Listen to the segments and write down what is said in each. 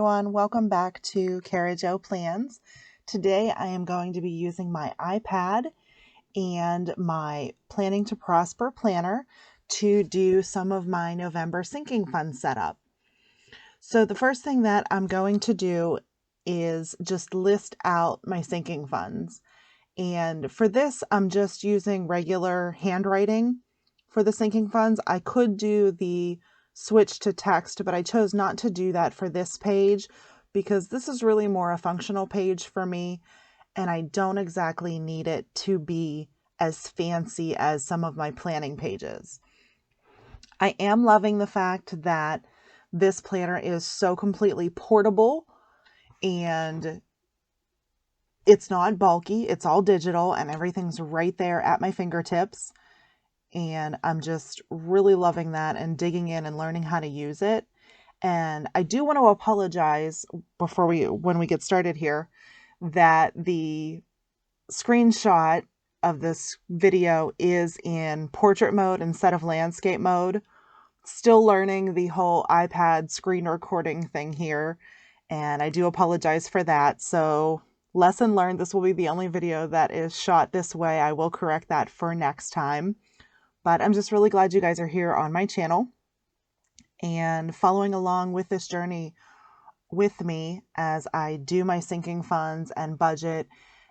everyone, welcome back to Cara Plans. Today I am going to be using my iPad and my Planning to Prosper planner to do some of my November sinking fund setup. So the first thing that I'm going to do is just list out my sinking funds. And for this, I'm just using regular handwriting for the sinking funds. I could do the switch to text, but I chose not to do that for this page because this is really more a functional page for me, and I don't exactly need it to be as fancy as some of my planning pages. I am loving the fact that this planner is so completely portable and it's not bulky. It's all digital and everything's right there at my fingertips. And I'm just really loving that and digging in and learning how to use it. And I do want to apologize when we get started here, that the screenshot of this video is in portrait mode instead of landscape mode. Still learning the whole iPad screen recording thing here, and I do apologize for that. So lesson learned, this will be the only video that is shot this way. I will correct that for next time. But I'm just really glad you guys are here on my channel and following along with this journey with me as I do my sinking funds and budget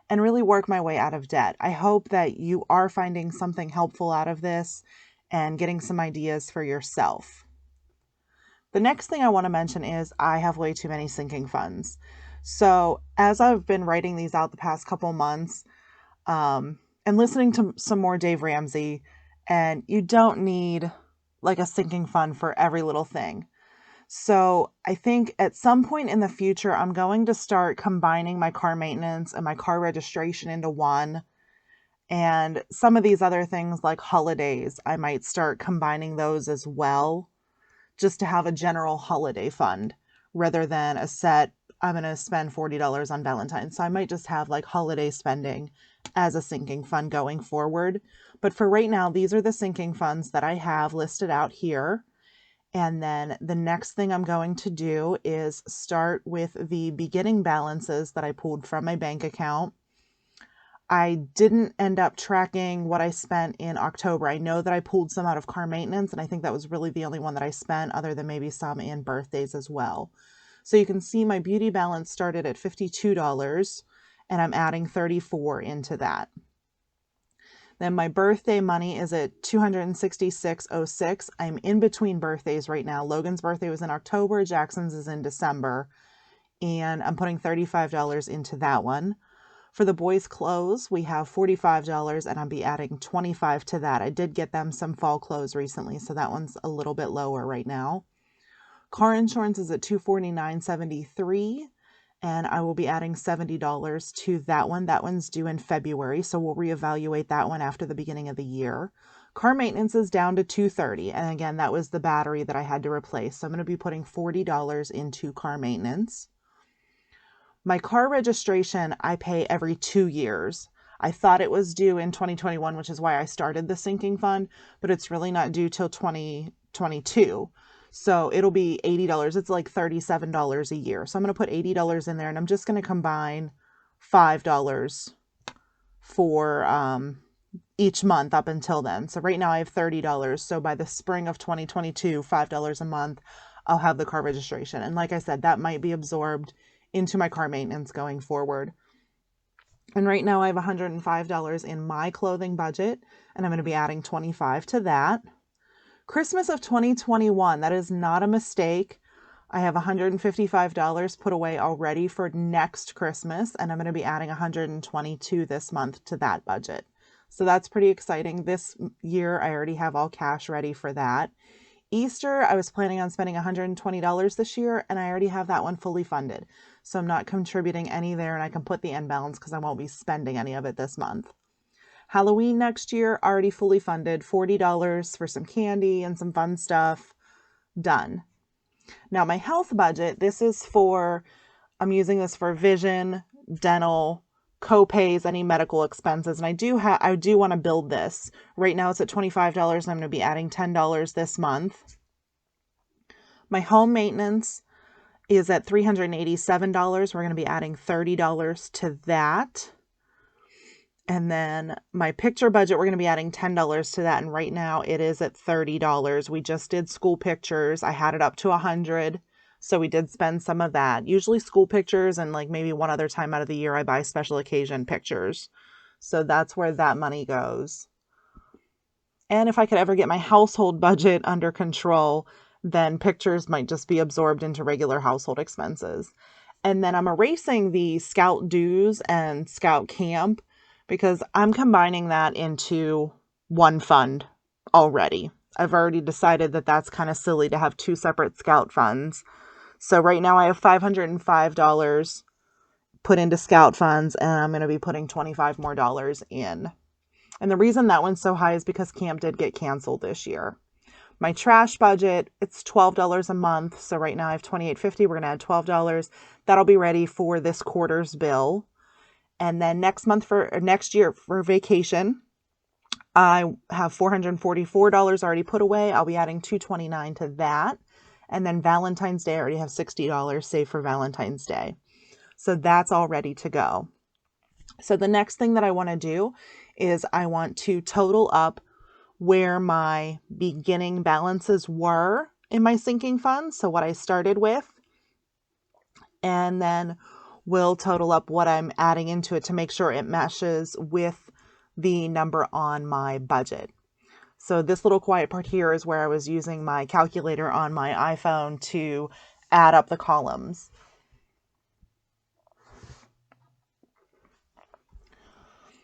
and really work my way out of debt. I hope that you are finding something helpful out of this and getting some ideas for yourself. The next thing I want to mention is I have way too many sinking funds. So as I've been writing these out the past couple months and listening to some more Dave Ramsey, and you don't need like a sinking fund for every little thing. So I think at some point in the future, I'm going to start combining my car maintenance and my car registration into one. And some of these other things like holidays, I might start combining those as well, just to have a general holiday fund rather than a set, I'm going to spend $40 on Valentine's. So I might just have like holiday spending as a sinking fund going forward. But for right now, these are the sinking funds that I have listed out here. And then the next thing I'm going to do is start with the beginning balances that I pulled from my bank account. I didn't end up tracking what I spent in October. I know that I pulled some out of car maintenance, and I think that was really the only one that I spent, other than maybe some in birthdays as well. So you can see my beauty balance started at $52, and I'm adding $34 into that. Then my birthday money is at $266.06. I'm in between birthdays right now. Logan's birthday was in October, Jackson's is in December, and I'm putting $35 into that one. For the boys' clothes, we have $45, and I'll be adding $25 to that. I did get them some fall clothes recently, so that one's a little bit lower right now. Car insurance is at $249.73, and I will be adding $70 to that one. That one's due in February, so we'll reevaluate that one after the beginning of the year. Car maintenance is down to $230, and again, that was the battery that I had to replace, so I'm going to be putting $40 into car maintenance. My car registration, I pay every 2 years. I thought it was due in 2021, which is why I started the sinking fund, but it's really not due till 2022. So it'll be $80. It's like $37 a year. So I'm going to put $80 in there, and I'm just going to combine $5 for each month up until then. So right now I have $30. So by the spring of 2022, $5 a month, I'll have the car registration. And like I said, that might be absorbed into my car maintenance going forward. And right now I have $105 in my clothing budget, and I'm going to be adding $25 to that. Christmas of 2021, that is not a mistake. I have $155 put away already for next Christmas, and I'm going to be adding $122 this month to that budget. So that's pretty exciting. This year I already have all cash ready for that. Easter, I was planning on spending $120 this year, and I already have that one fully funded. So I'm not contributing any there, and I can put the end balance because I won't be spending any of it this month. Halloween next year, already fully funded, $40 for some candy and some fun stuff, done. Now my health budget, I'm using this for vision, dental, co-pays, any medical expenses, and I do want to build this. Right now it's at $25, and I'm going to be adding $10 this month. My home maintenance is at $387. We're going to be adding $30 to that. And then my picture budget, we're going to be adding $10 to that. And right now it is at $30. We just did school pictures. I had it up to $100. So we did spend some of that. Usually school pictures and like maybe one other time out of the year, I buy special occasion pictures. So that's where that money goes. And if I could ever get my household budget under control, then pictures might just be absorbed into regular household expenses. And then I'm erasing the Scout dues and Scout camp because I'm combining that into one fund already. I've already decided that that's kind of silly to have two separate Scout funds. So right now I have $505 put into Scout funds, and I'm going to be putting $25 more in. And the reason that one's so high is because camp did get canceled this year. My trash budget, it's $12 a month. So right now I have $28.50. We're going to add $12. That'll be ready for this quarter's bill. And then next year for vacation, I have $444 already put away. I'll be adding $229 to that. And then Valentine's Day, I already have $60 saved for Valentine's Day. So that's all ready to go. So the next thing that I want to do is I want to total up where my beginning balances were in my sinking funds. So what I started with, and then we'll total up what I'm adding into it to make sure it meshes with the number on my budget. So this little quiet part here is where I was using my calculator on my iPhone to add up the columns.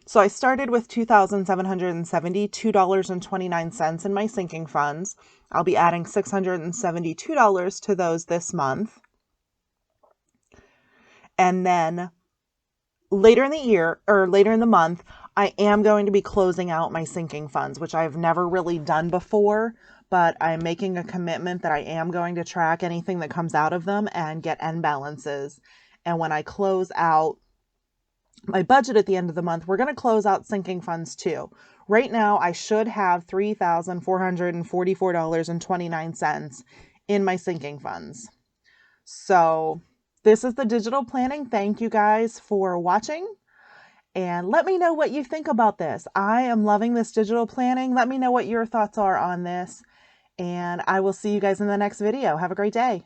So I started with $2,772.29 in my sinking funds. I'll be adding $672 to those this month. And then later in the year, or later in the month, I am going to be closing out my sinking funds, which I've never really done before, but I'm making a commitment that I am going to track anything that comes out of them and get end balances. And when I close out my budget at the end of the month, we're going to close out sinking funds too. Right now, I should have $3,444.29 in my sinking funds. So this is the digital planning. Thank you guys for watching. And let me know what you think about this. I am loving this digital planning. Let me know what your thoughts are on this. And I will see you guys in the next video. Have a great day.